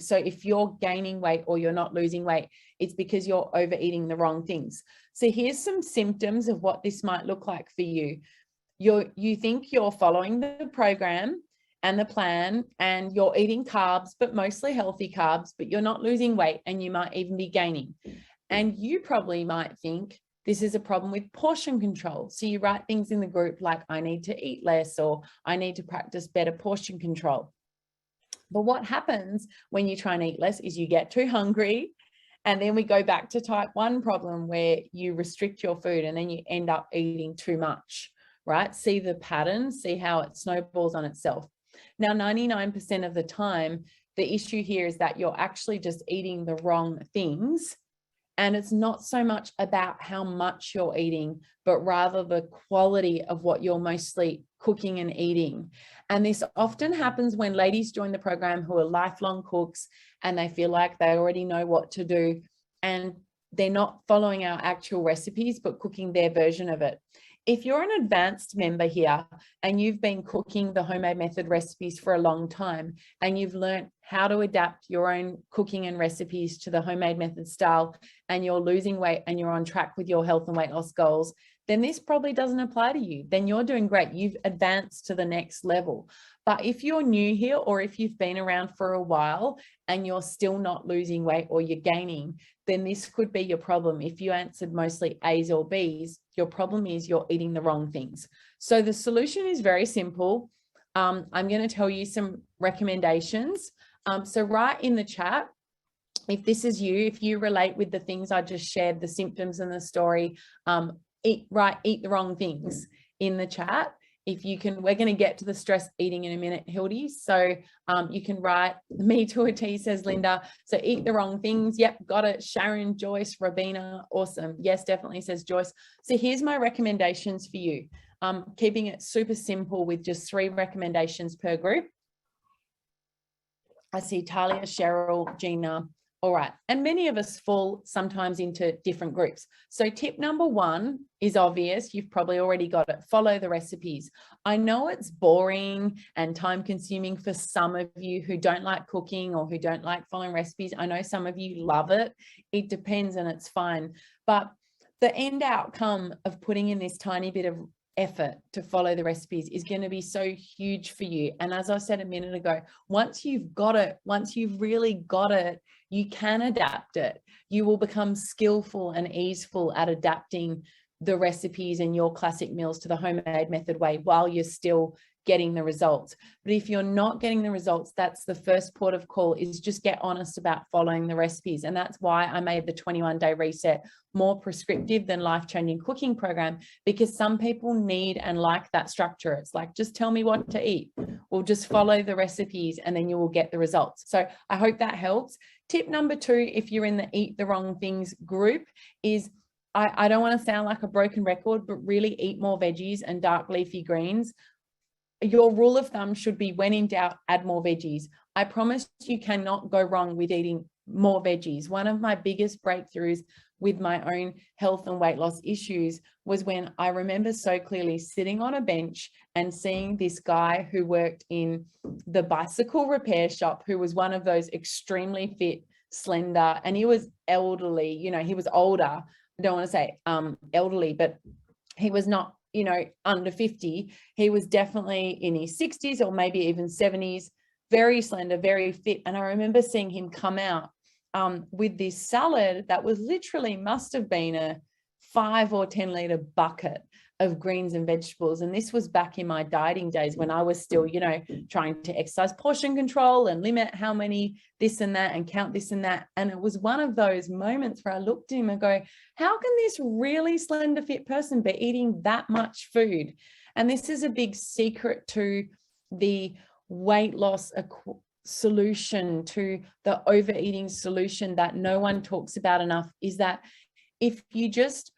So if you're gaining weight or you're not losing weight, it's because you're overeating the wrong things. So here's some symptoms of what this might look like for you. You think you're following the program and the plan and you're eating carbs, but mostly healthy carbs, but you're not losing weight and you might even be gaining. And you probably might think this is a problem with portion control. So you write things in the group like, I need to eat less, or I need to practice better portion control. But what happens when you try and eat less is you get too hungry. And then we go back to type 1 problem where you restrict your food and then you end up eating too much, right? See the pattern, see how it snowballs on itself. Now, 99% of the time, the issue here is that you're actually just eating the wrong things. And it's not so much about how much you're eating, but rather the quality of what you're mostly cooking and eating. And this often happens when ladies join the program who are lifelong cooks and they feel like they already know what to do and they're not following our actual recipes, but cooking their version of it. If you're an advanced member here and you've been cooking the homemade method recipes for a long time and you've learned how to adapt your own cooking and recipes to the homemade method style and you're losing weight and you're on track with your health and weight loss goals, then this probably doesn't apply to you. Then you're doing great. You've advanced to the next level. But if you're new here or if you've been around for a while and you're still not losing weight or you're gaining, then this could be your problem. If you answered mostly A's or B's, your problem is you're eating the wrong things. So the solution is very simple. I'm going to tell you some recommendations. So write in the chat, if this is you, if you relate with the things I just shared, the symptoms and the story, eat the wrong things in the chat. If you can, we're going to get to the stress eating in a minute, Hildy. So you can write me to a T, says Linda. So eat the wrong things. Yep, got it. Sharon, Joyce, Robina, awesome. Yes, definitely, says Joyce. So here's my recommendations for you. Keeping it super simple with just 3 recommendations per group. I see Talia, Cheryl, Gina. All right. And many of us fall sometimes into different groups. So tip number 1 is obvious. You've probably already got it. Follow the recipes. I know it's boring and time consuming for some of you who don't like cooking or who don't like following recipes. I know some of you love it. It depends and it's fine. But the end outcome of putting in this tiny bit of effort to follow the recipes is going to be so huge for you. And as I said a minute ago, once you've got it, once you've really got it, you can adapt it. You will become skillful and easeful at adapting the recipes and your classic meals to the homemade method way while you're still getting the results. But if you're not getting the results, that's the first port of call, is just get honest about following the recipes. And that's why I made the 21-day reset more prescriptive than life-changing cooking program, because some people need and like that structure. It's like, just tell me what to eat, or just follow the recipes and then you will get the results. So I hope that helps. Tip number 2, if you're in the eat the wrong things group, is I don't want to sound like a broken record, but really eat more veggies and dark leafy greens. Your rule of thumb should be, when in doubt, add more veggies. I promise you cannot go wrong with eating more veggies. One of my biggest breakthroughs with my own health and weight loss issues was when I remember so clearly sitting on a bench and seeing this guy who worked in the bicycle repair shop, who was one of those extremely fit, slender, and he was elderly, you know, he was older. I don't want to say elderly, but he was not, you know, under 50. He was definitely in his 60s or maybe even 70s, very slender, very fit. And I remember seeing him come out with this salad that was literally, must have been a 5 or 10 liter bucket of greens and vegetables. And this was back in my dieting days when I was still, you know, trying to exercise portion control and limit how many this and that and count this and that. And it was one of those moments where I looked at him and go, how can this really slender fit person be eating that much food? And this is a big secret to the weight loss solution, to the overeating solution that no one talks about enough, is that if you just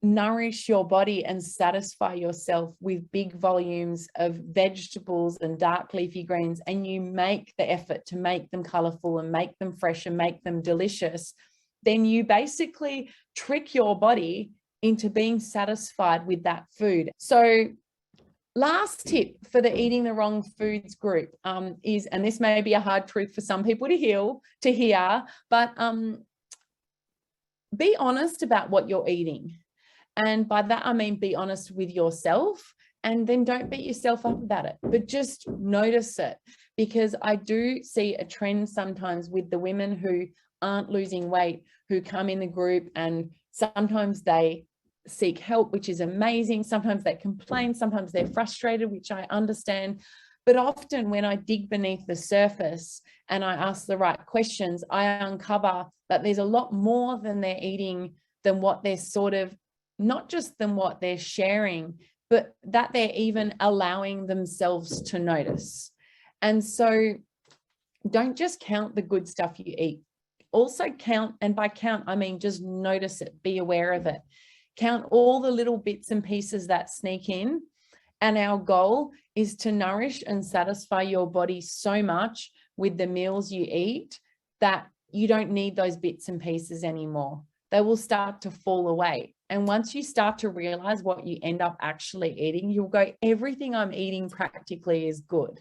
nourish your body and satisfy yourself with big volumes of vegetables and dark leafy greens, and you make the effort to make them colorful and make them fresh and make them delicious, then you basically trick your body into being satisfied with that food. So Last tip for the eating the wrong foods group is, and this may be a hard truth for some people to hear, but be honest about what you're eating. And by that, I mean, be honest with yourself, and then don't beat yourself up about it, but just notice it. Because I do see a trend sometimes with the women who aren't losing weight, who come in the group, and sometimes they seek help, which is amazing. Sometimes they complain, sometimes they're frustrated, which I understand. But often when I dig beneath the surface and I ask the right questions, I uncover that there's a lot more than they're eating, than what they're sort of, not just than what they're sharing, but that they're even allowing themselves to notice. And so don't just count the good stuff you eat. Also count, and by count, I mean just notice it, be aware of it. Count all the little bits and pieces that sneak in. And our goal is to nourish and satisfy your body so much with the meals you eat that you don't need those bits and pieces anymore. They will start to fall away. And once you start to realize what you end up actually eating, you'll go, everything I'm eating practically is good.